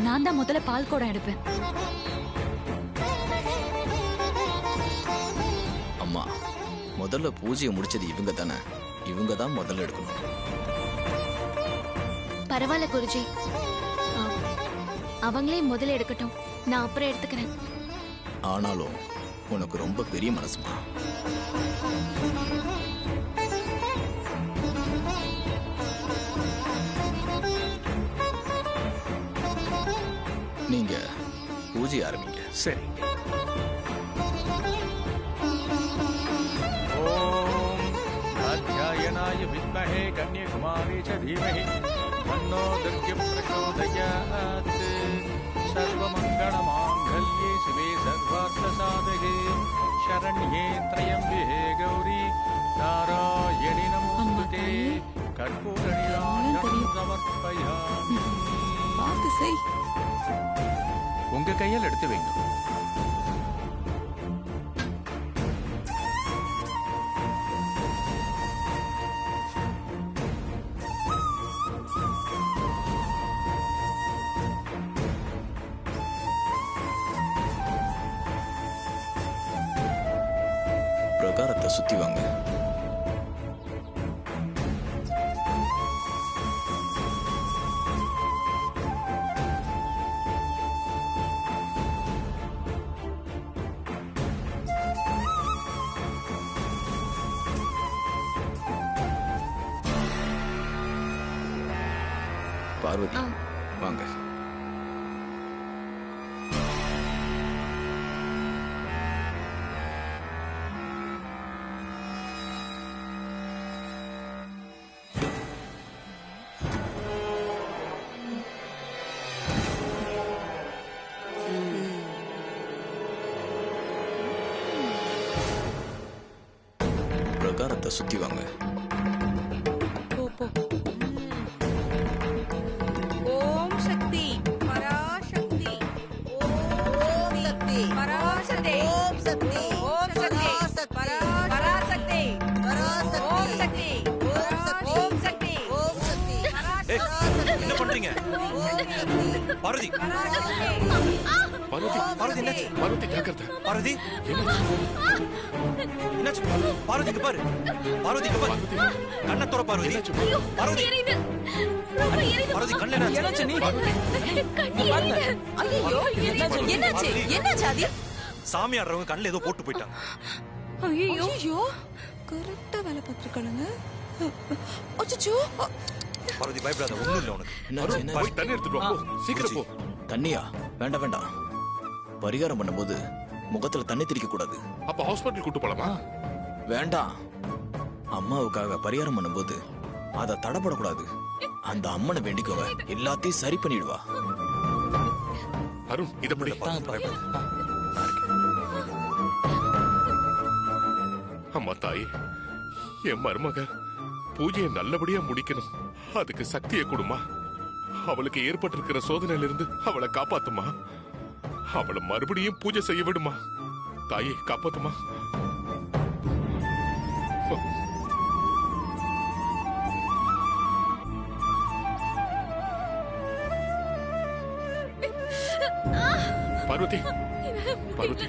நான் தான் முதல்ல பால் குடம் எடுப்பேன். அம்மா, முதல்ல பூஜையை முடிச்சது இவங்க தானே, இவங்க தான் முதல்ல எடுக்கணும். பரவாயில்ல குருஜி, அவங்களே முதல்ல எடுக்கட்டும், நான் அப்புறம் எடுத்துக்கிறேன். ஆனாலும் உனக்கு ரொம்ப பெரிய மனசுமா. நீங்க பூஜை ஆரம்பிங்க. சரி. अध्यायनाय विद्महे कन्याकुमारी च धीमहि तन्नो दुर्गे प्रचोदयात् सर्वमङ्गलमाङ्गल्ये शिवे सर्वार्थसाधके शरण्ये त्र्यम्बके गौरी नारायणि नमोस्तुते कर्पूरनीराजनं समर्पयामि. பார்த்து செய். உங்க கையால் எடுத்து வைங்க. பிரகாரத்தை சுத்தி வாங்க. பார்வதி வாங்க. பிரகாரத்தை சுத்தி வாங்க. ஓம் சக்தி பராசக்தி, ஓம் சக்தி பராசக்தி, ஓம் சக்தி பராசக்தி, ஓம் சக்தி, ஓம் சக்தி, ஓம் சக்தி. என்ன பண்றீங்க? பார்வதி, பார்வதி, பார்வதி என்னாச்சு? பார்வதி கேக்குறது. பார்வதி என்னாச்சு? பார்வதி இங்க பாரு, பார்வதி இங்க பாரு, கண்ணை துற பார்வதி. பார்வதி, பார்வதி கண்ணு என்னாச்சு? என்னாச்சு ஆதி? சாமி ஆடுறவங்க கண்ணுல ஏதோ போட்டு போயிட்டாங்க. ஐயோ, கரெக்டா வேலை பார்த்திருக்கானுங்க. அச்சச்சோ. பார்வதி பயப்படாத, ஒண்ணும் இல்ல உனக்கு. என்னாச்சு? போய் தண்ணி எடுத்துட்டு வா, போ. சீக்கிரம் போ. தண்ணியா? வேண்டாம் வேண்டாம். பரிகாரம் பண்ணும்போது முகத்துல தண்ணி தெளிக்க கூடாது. அப்ப ஹாஸ்பிட்டல் கூட்டு போலாமா? வேண்டாம். அம்மாவுக்காக பரிகாரம் பண்ணும்போது அத தடப்படக்கூடாது. அந்த அம்மனை வேண்டிக்கோங்க, எல்லாத்தையும் சரி பண்ணிடுவா. அருண், இத படி. அம்மா தாயே, என் மருமக பூஜையை நல்லபடியா முடிக்கணும். அதுக்கு சக்தியை கொடுமா. அவளுக்கு ஏற்பட்டிருக்கிற சோதனையில இருந்து அவளை காப்பாத்துமா. அவளை மறுபடியும் பூஜை செய்ய விடுமா. தாயே காப்பாத்துமா. பார்வதி, பார்வதி,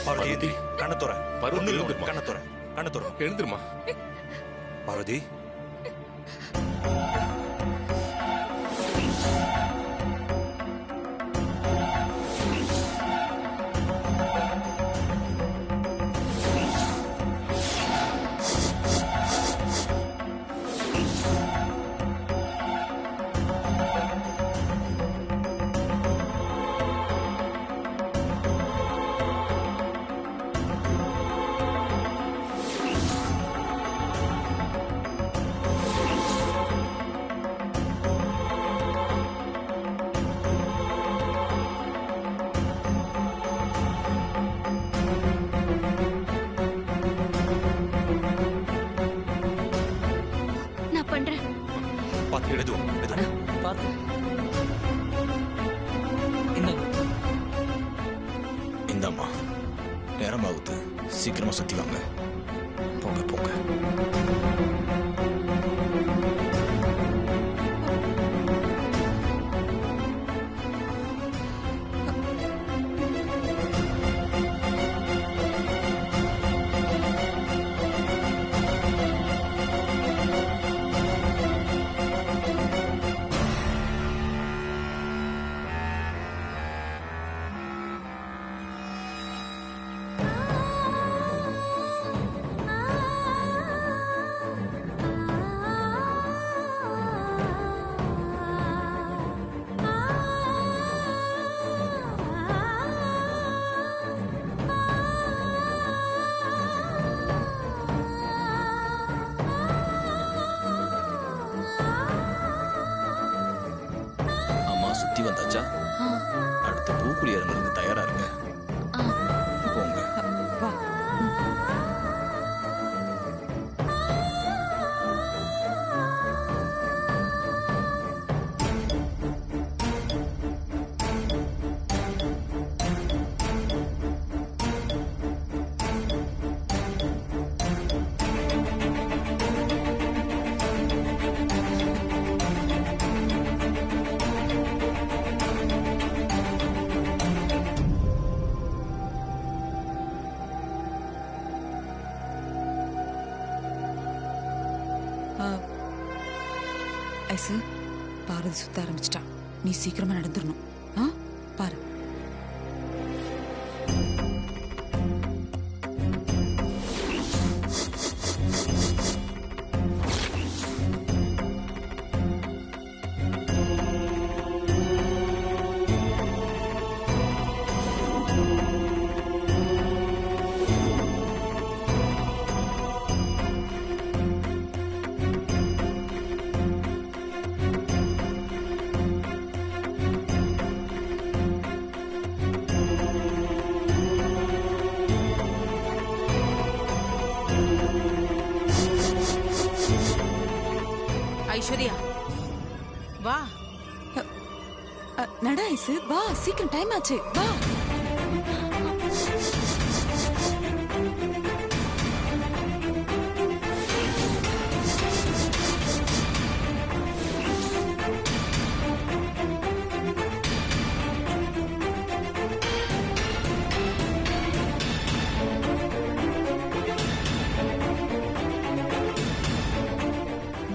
பார்வதி கண்ணை துற. பார்வதி கண்ணை துற, கண்ணை துற. எழுந்துருமா. பார்வதி, இந்தாம்மா, நேரமாகுது, சீக்கிரமா சுத்தி வாங்க. போங்க போங்க. ஐசு பாரதி சுத்த ஆரம்பிச்சிட்டா. நீ சீக்கிரமா நடந்துடணும். பாரு. ஐஸ்வர்யா வா. நட ஐசு, வா, சீக்கிரம் டைம் ஆச்சு, வா.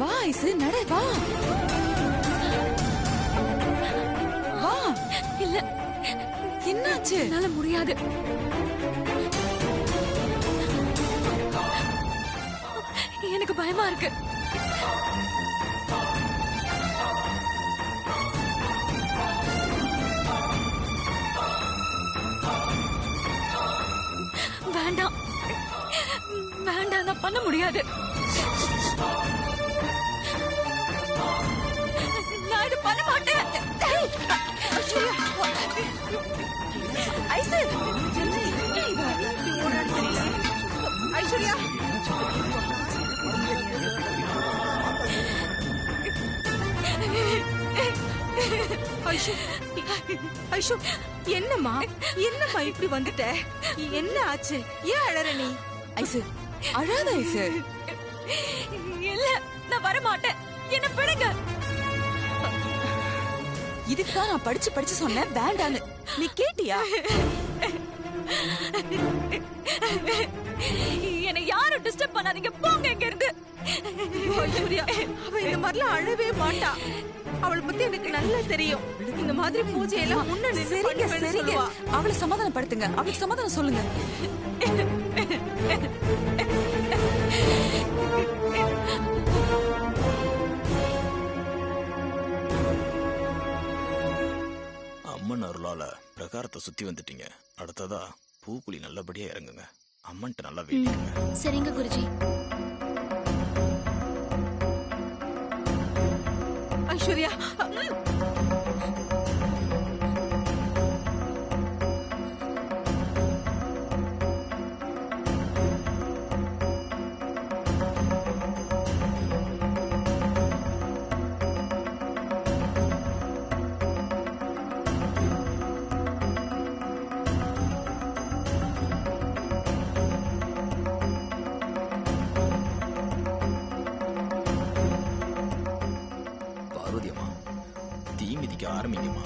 வா ஐசு, நட, வா. வா. இல்ல, என்னாச்சு? என்னால முடியாது. எனக்கு பயமா இருக்கு. வேண்டாம் வேண்டாம், நான் பண்ண முடியாது. நான் இது பண்ண மாட்டேன். ஐசு, ஐஸ்வர்யா ஐஷு ஐஷு என்னம்மா என்னம்மா இப்படி வந்துட்ட? என்ன ஆச்சு? ஏன் அழற நீ? ஐசு, அழாத ஐசு. இல்ல, நான் வர மாட்டேன். என்ன விடுங்க. இதுக்கு தான் நான் படிச்சு படிச்சு சொன்னேன் வேண்டான்னு. நீ கேட்டியா? என்னை யாரும் டிஸ்டர்ப் பண்ணாதீங்க, போங்க இங்க இருந்து. ஐஸ்வர்யா அவ இந்த மாதிரிலாம் அழவே மாட்டா. அவளை பத்தி எனக்கு நல்லா தெரியும். இந்த மாதிரி பூஜையெல்லாம் முன்ன நின்னு சரிங்க பண்ணுவேன்னு சரிங்க, சொல்லுவா. அவளை சமாதானப்படுத்துங்க, அவளுக்கு சமாதானம் சொல்லுங்க. அம்மன் அருளால பிரகாரத்தை சுத்தி வந்துட்டீங்க. அடுத்ததா பூக்குழி நல்லபடியா இறங்குங்க. அம்மன்ட்ட நல்லா வேண்டிக்குங்க. சரிங்க குருஜி. ஐஸ்வர்யா பார்வதி அம்மா, தீ மிதிக்க ஆரம்பிங்கம்மா.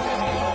ஓம்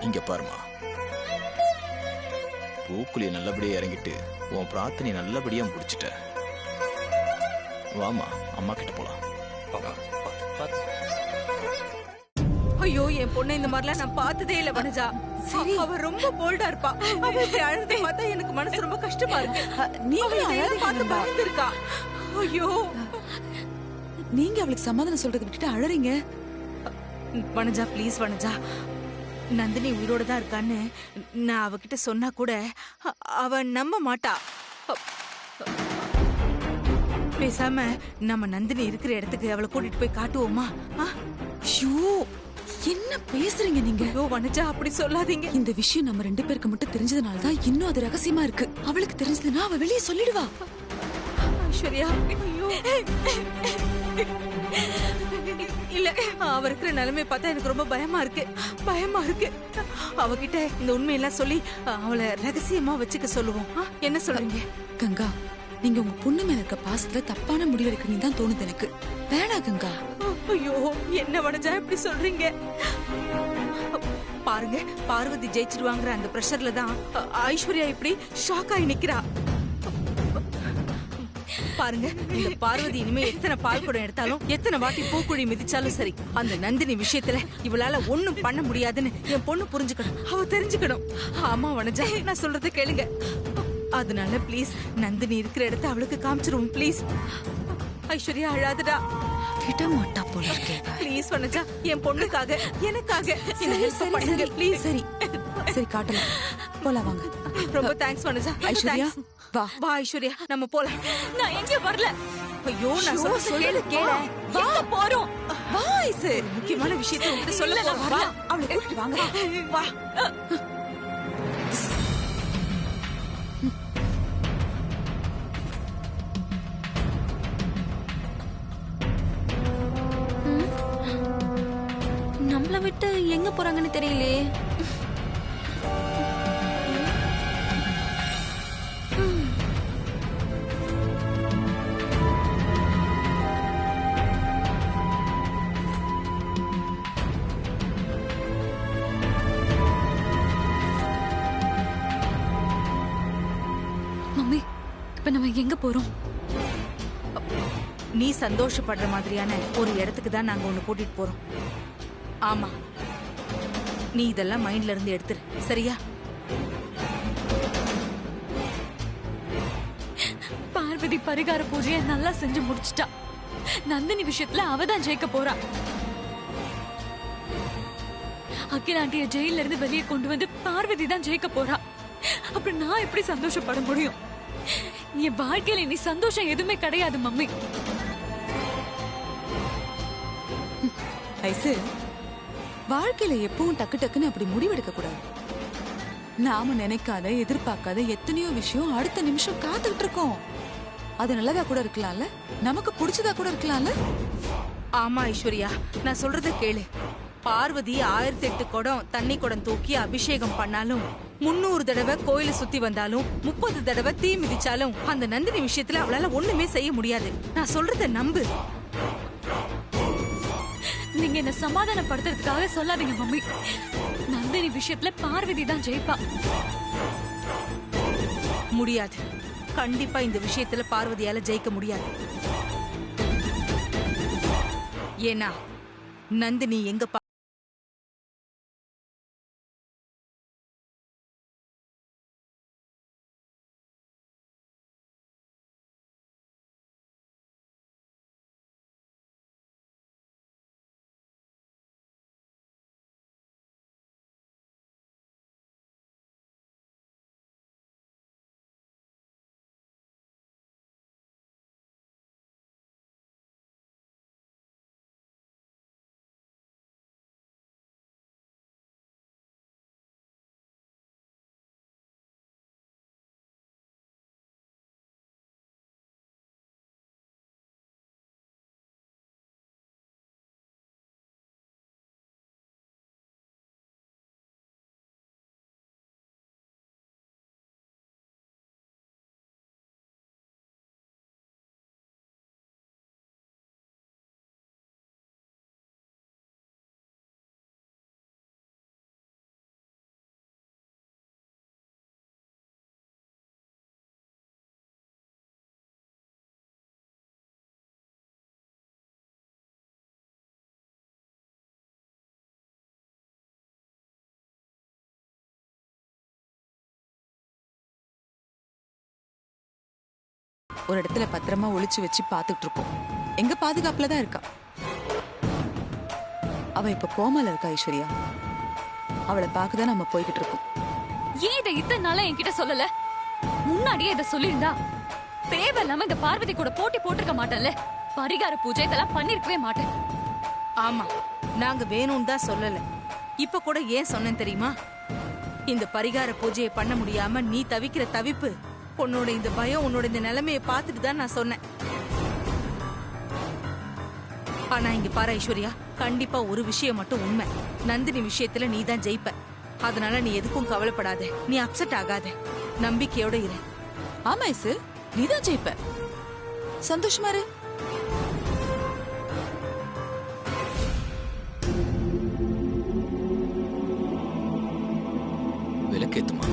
இங்க பாருமா, பூக்குழிய நல்லபடியா இறங்கிட்டு உன் பிரார்த்தனை நல்லபடியா முடிச்சிட்ட. வாமா, அம்மா கிட்ட போலாம். ஐயோ, என் பொண்ணு இந்த மாதிரிலாம் நான் பார்த்ததே இல்ல வனஜா. சரி. அவ ரொம்ப போல்டா இருப்பா. அவ இப்படி அழுது பார்த்தா எனக்கு மனசு ரொம்ப கஷ்டமா இருக்கு. நீங்க அவ இதையெல்லாம் பார்த்து பயந்துருக்கா. ஐயோ நீங்க அவளுக்கு சமாதானம் சொல்றதை விட்டுட்டு அழறீங்க. வனஜா, ப்ளீஸ் வனஜா. நந்தினி உயிரோட தான் இருக்கான்னு நான் அவகிட்ட சொன்னா கூட அவ நம்ப மாட்டா. பேசாம நம்ம நந்தினி இருக்கிற இடத்துக்கு அவளை கூட்டிட்டு போய் காட்டுவோமா? ஐயோ, என்ன பேசுறீங்க நீங்க? ஐயோ வனஜா, அப்படி சொல்லாதீங்க. இந்த விஷயம் நம்ம 2 பேருக்கு மட்டும் தெரிஞ்சதுனால தான் இன்னும் அது ரகசியமா இருக்கு. அவளுக்கு தெரிஞ்சதுன்னா அவ வெளியே சொல்லிடுவா. ஐஸ்வர்யா, ஐயோ இல்ல, அவ இருக்கிற நிலைமை பார்த்தா எனக்கு ரொம்ப பயமா இருக்கு. அவகிட்ட இந்த உண்மையெல்லாம் சொல்லி அவளை ரகசியமா வச்சுக்க சொல்லுவோம். என்ன சொல்றீங்க? கங்கா, நீங்க உங்க பொண்ணு மேல இருக்க பாசத்துல தப்பான முடிவு எடுக்கிறீங்க தான் தோணுது எனக்கு. வேணா கங்கா. ஐயோ, என்ன வனஜா இப்படி சொல்றீங்க? பாருங்க, பார்வதி ஜெயிச்சிருவாங்கிற அந்த பிரஷர்ல தான் ஐஸ்வர்யா இப்படி ஷாக் ஆகி நிக்கிறா. பாருங்க, இந்த பார்வதி இனிமே எத்தனை பால் குடம் எடுத்தாலும், எத்தனை வாட்டி பூக்குழி மிதிச்சாலும் சரி, அந்த நந்தினி விஷயத்துல இவளால ஒண்ணும் பண்ண முடியாதுன்னு என் பொண்ணு புரிஞ்சுக்கணும். அவ தெரிஞ்சுக்கணும். ஆமா வனஜா, நான் சொல்றதை கேளுங்க. அதனால ப்ளீஸ், நந்தினி இருக்கிற இடத்த அவளுக்கு காமிச்சிருவோம் ப்ளீஸ். ஐஸ்வர்யா, அழாதடா. விட மாட்டா போல இருக்கே. ப்ளீஸ் வனஜா, என் பொண்ணுக்காக, எனக்காக இந்த ஹெல்ப் பண்ணுங்க ப்ளீஸ். சரி சரி, காட்டலாம். போலாம் வாங்க. ரொம்ப தேங்க்ஸ் வனஜா. ஐஸ்வர்யா, வா. வா ஐஸ்வர்யா, நம்ம போலாம். நான் எங்க வரல. ஐயோ, நான் சொல்றது கேளு. எங்க போறோம்? வா ஐசு. முக்கியமான விஷயத்தை உன்கிட்ட சொல்ல நான் வா. வரல. அவளை கூட்டிட்டு வாங்க. வா. நம்மள விட்டு எங்க போறாங்கன்னு தெரியலையே. மம்மி, இப்ப நம்ம எங்க போறோம்? நீ சந்தோஷப்படுற மாதிரியான ஒரு இடத்துக்கு தான் நாங்க உன்னை கூட்டிட்டு போறோம். ஆமா, நீ இதெல்லாம் மைண்ட்ல இருந்து எடுத்துரு, சரியா? பார்வதி பரிகார பூஜையை நல்லா செஞ்சு முடிச்சிட்டா. நந்தினி விஷயத்துல அவதான் ஜெயிக்க போறா. அகிலாண்டிய ஜெயில இருந்து வெளியே கொண்டு வந்து பார்வதி தான் ஜெயிக்க போறா. அப்புறம் நான் எப்படி சந்தோஷப்பட முடியும்? என் வாழ்க்கையில நீ சந்தோஷம் எதுவுமே கிடையாது மம்மி. ஐசு, வாழ்க்கையில எப்பவும் டக்கு டக்குன்னு அப்படி முடிவெடுக்க கூடாது. நாம நினைக்காத, எதிர்பார்க்காத எத்தனையோ விஷயம் அடுத்த நிமிஷம் காத்துக்கிட்டு இருக்கோம். அது நல்லதா கூட இருக்கலாம்ல, நமக்கு பிடிச்சதா கூட இருக்கலாம்ல. ஆமா ஐஸ்வர்யா, நான் சொல்றத கேளு. பார்வதி 1008 குடம் தண்ணி குடம் தூக்கி அபிஷேகம் பண்ணாலும், 300 தடவை கோயில சுத்தி வந்தாலும், 30 தடவை தீ மிதிச்சாலும், அந்த நந்தினி விஷயத்துல அவளால ஒண்ணுமே செய்ய முடியாது. நான் சொல்றத நம்பு. நீங்க என்ன சமாதானப்படுத்துறதுக்காக சொல்லாதீங்க மம்மி. நந்தினி விஷயத்துல பார்வதி தான் ஜெயிப்பா. முடியாது. கண்டிப்பா இந்த விஷயத்துல பார்வதியால ஜெயிக்க முடியாது. ஏன்னா நந்தினி எங்க ஒரு இடத்துல பத்திரமா ஒளிச்சு வச்சு பாத்துட்டு இருக்கோம். எங்க பாதுகாப்புல தான் இருக்கா. அவ இப்ப கோமால இருக்கா ஐஸ்வர்யா. அவளை பார்க்கதான் நம்ம போய்கிட்டு இருக்கோம். ஏன் இதை இத்தனை நாளா என்கிட்ட சொல்லல? முன்னாடியே இதை சொல்லியிருந்தா தேவையில்லாம இந்த பார்வதி கூட போட்டி போட்டிருக்க மாட்டேன்ல. பரிகார பூஜை இதெல்லாம் பண்ணிருக்கவே மாட்டேன். ஆமா, நாங்க வேணும்னு தான் சொல்லல. இப்ப கூட ஏன் சொன்னேன் தெரியுமா? இந்த பரிகார பூஜையை பண்ண முடியாம நீ தவிக்கிற தவிப்பு, உன்னோட இந்த பயம், உன்னோட இந்த நிலைமையை பார்த்துட்டு தான் நான் சொன்னேன். ஆனா இங்க பாரு ஐஸ்வர்யா, கண்டிப்பா ஒரு விஷயம் மட்டும் உண்மை. நந்தினி விஷயத்துல நீ தான் ஜெயிப்ப. அதனால நீ எதுக்கும் கவலைப்படாத, நீ அப்செட் ஆகாத, நம்பிக்கையோட இரு. ஆமா ஐசு, நீதான் ஜெயிப்ப. சந்தோஷமா இரு. விளக்கேத்துமா.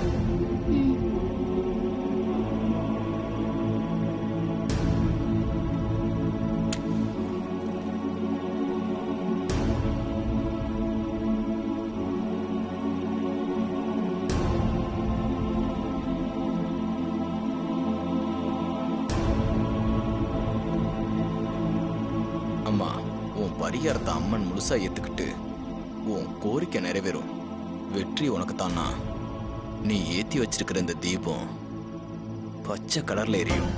அம்மா, உன் பரிகாரத்தை அம்மன் முழுசா ஏத்துக்கிட்டு உன் கோரிக்கை நிறைவேறும். வெற்றி உனக்கு தானா. நீ ஏத்தி வச்சிருக்கிற இந்த தீபம் பச்சை கலர்ல எரியும்.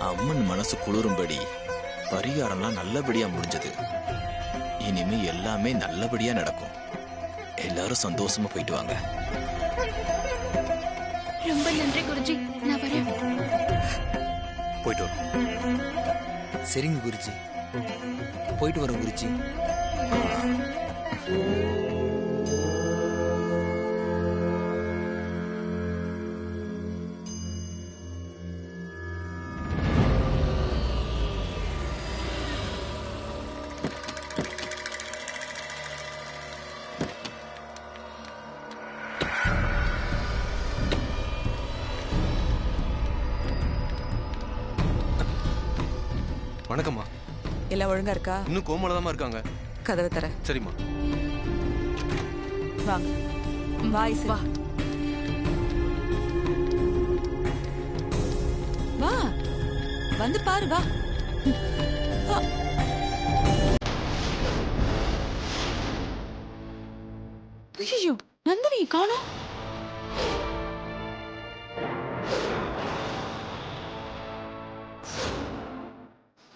அம்மன் மனசு குளிரும்படி பரிகாரம்லாம் நல்லபடியா முடிஞ்சது. இனிமே எல்லாமே நல்லபடியா நடக்கும். எல்லாரும் சந்தோஷமா போயிட்டு வாங்க. ரொம்ப நன்றி குருஜி, நான் வரேன். போயிட்டு வரோம். சரிங்க குருஜி, போயிட்டு வரோம் குருஜி. வணக்கம்மா. எல்லாம் ஒழுங்கா இருக்கா? இன்னும் கோமாலதாமா இருக்காங்க. கதவை தர. சரிம்மா. வாங்க. வா ஐசு. வா. வா. வந்து பாரு வா. வா. ஐயோ, நந்தினி காணோம்.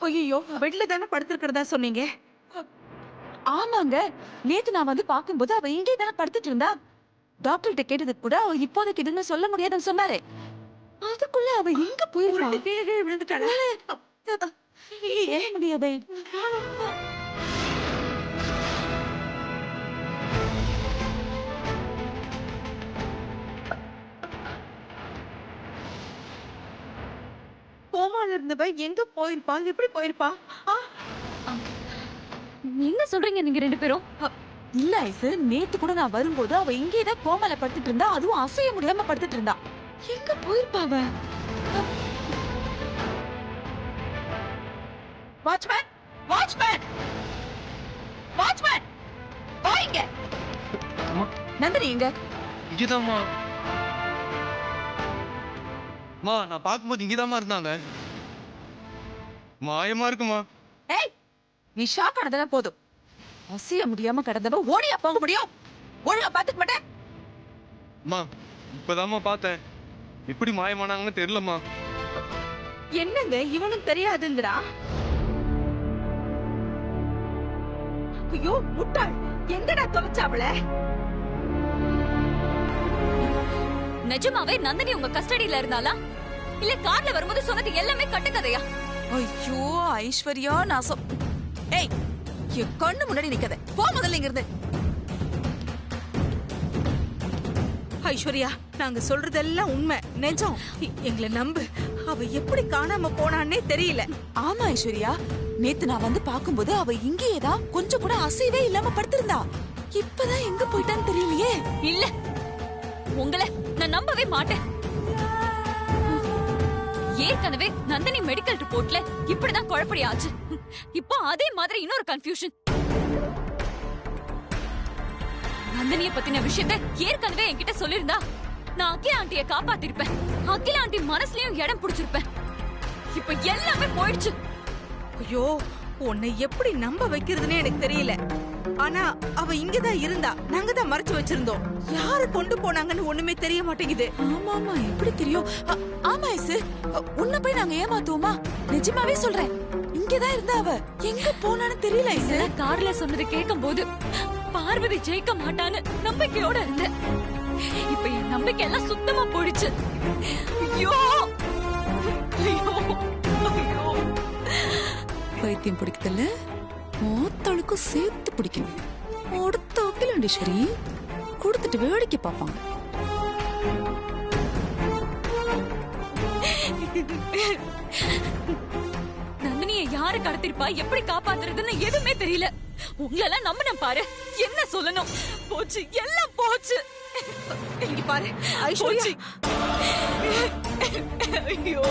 ஐயோ, பெட்ல தானே படுத்திருக்கிறதா சொன்னீங்க? ஆமாங்க, நேத்து நான் வந்து பாக்கும்போது அவ இங்கே தானே படுத்துட்டு இருந்தா. டாக்டர்கிட்ட கேட்டதுக்கு கூட அவ இப்போதைக்கு எதுவுமே சொல்ல முடியாதுன்னு சொன்னாரு. அதுக்குள்ள அவ எங்க போயிருந்தா? ஏன் முடியாது? கோமால இருந்தவ எங்க போயிருப்பா? எப்படி போயிருப்பா? என்ன சொல்றீங்க நீங்க ரெண்டு பேரும்? இல்ல ஐசு, நேத்து கூட நான் வரும்போது அவ இங்கேதான் கோமால படுத்துட்டு இருந்தா. அதுவும் அசைய முடியாம படுத்துட்டு இருந்தா. எங்க போயிருப்பா அவ? வாட்ச்மேன், வாட்ச்மேன், வாட்ச்மேன், வாங்க. நந்தினி எங்க? இங்கதாம்மா. மா, நான் பார்க்கும்போது இங்கதாம்மா இருந்தாங்க. மாயமா இருக்குமா? ஏய், நீ ஷாக் ஆனதானே போதும். அசைய முடியாம கிடந்தவ ஓடியா போக முடியும்? ஒழுங்கா பாத்துக்க மாட்டேன். அம்மா, இப்பதாம்மா பார்த்தேன். எப்படி மாயமானாங்கன்னு தெரியலம்மா. என்னங்க இவனும் தெரியாதுங்கடா. ஐயோ முட்டாள், எங்கடா தொலைச்ச அவள? நிஜமாவே நந்தினி உங்க கஸ்டடியில இருந்தாளா இல்ல கார்ல வரும்போது சொன்னது எல்லாமே கட்டுக்கதையா? ஐயோ ஐஸ்வர்யா ஏய் என் கண்ணு முன்னாடி நிக்காத, போ முதல்ல இங்க இருந்து. ஐஸ்வர்யா, நாங்க சொல்றதெல்லாம் உண்மை, நிஜம். எங்களை நம்பு. அவ எப்படி காணாம போனான்னே தெரியல. ஆமா ஐஸ்வர்யா, நேத்து நான் வந்து பாக்கும்போது அவ இங்கேயேதான் கொஞ்சம் கூட அசைவே இல்லாம படுத்திருந்தா. இப்பதான் எங்க போயிட்டான்னு தெரியலையே. இல்ல, உங்களை நான் நம்பவே மாட்டேன். ஏற்கனவே நந்தினி மெடிக்கல் ரிப்போர்ட்ல இப்படிதான் குழப்படி ஆச்சு. இப்போ அதே மாதிரி இன்னொரு கன்ஃபியூஷன். நந்தினிய பத்தின விஷயத்தை ஏற்கனவே என்கிட்ட சொல்லிருந்தா நான் அகிலா ஆண்டிய காப்பாத்திருப்பேன். அகிலா ஆண்டி மனசுலயும் இடம் பிடிச்சிருப்பேன். இப்ப எல்லாமே போயிடுச்சு. ஐயோ, உன்னை எப்படி நம்ப வைக்கிறதுன்னு எனக்கு தெரியல. ஆனா அவ இங்கதான் இருந்தா, நாங்க தான் மறைச்சு வச்சிருந்தோம். யாரு கொண்டு போனாங்கன்னு ஒண்ணுமே தெரிய மாட்டேங்குது. ஆமா ஆமா, எப்படி தெரியும்? ஆமா ஐசு, உன்னை போய் நாங்க ஏமாத்துவோமா? நிஜமாவே சொல்றேன், இங்கதான் இருந்தா அவ. எங்க போனான்னு தெரியல ஐசு. கார்ல சொன்னது கேட்கும் போது பார்வதி ஜெயிக்க மாட்டான்னு நம்பிக்கையோட இருந்தேன். இப்ப என் நம்பிக்கை எல்லாம் சுத்தமா போயிடுச்சு. ஐயோ ஐயோ ஐயோ, பைத்தியம் பிடிக்குதுல்ல, மொத்தளுக்கும் சேர்த்து பிடிக்கணும். அடுத்த அகிலாண்டி சரி கொடுத்துட்டு வேடிக்கை பார்ப்பாங்க. நந்தினியை யாரு கடத்திருப்பா, எப்படி காப்பாத்துறதுன்னு எதுவுமே தெரியல. உங்களெல்லாம் நம்பின பாரு, என்ன சொல்லணும்? போச்சு, எல்லாம் போச்சு. இங்க பாரு ஐஸ்வர்யா. ஐயோ